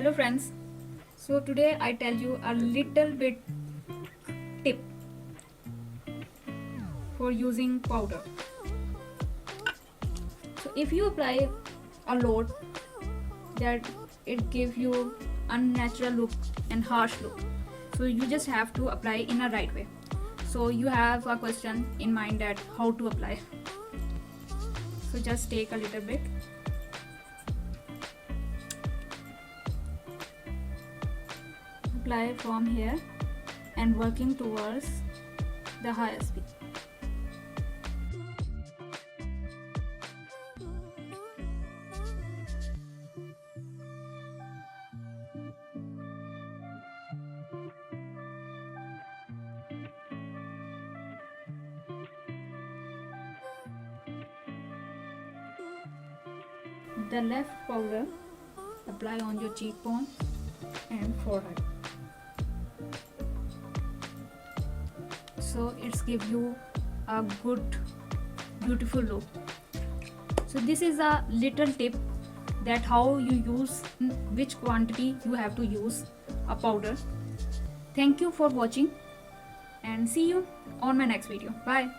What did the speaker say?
Hello friends, so today I tell you a little bit tip for using powder. So if you apply a lot, that it gives you unnatural look and harsh look, so you just have to apply in a right way. So you have a question in mind that how to apply. So just take a little bit. Apply from here and working towards the higher speed. The left powder apply on your cheekbone and forehead. So it's give you a good beautiful look. So this is a little tip that how you use, which quantity you have to use a powder. Thank you for watching and see you on my next video. Bye.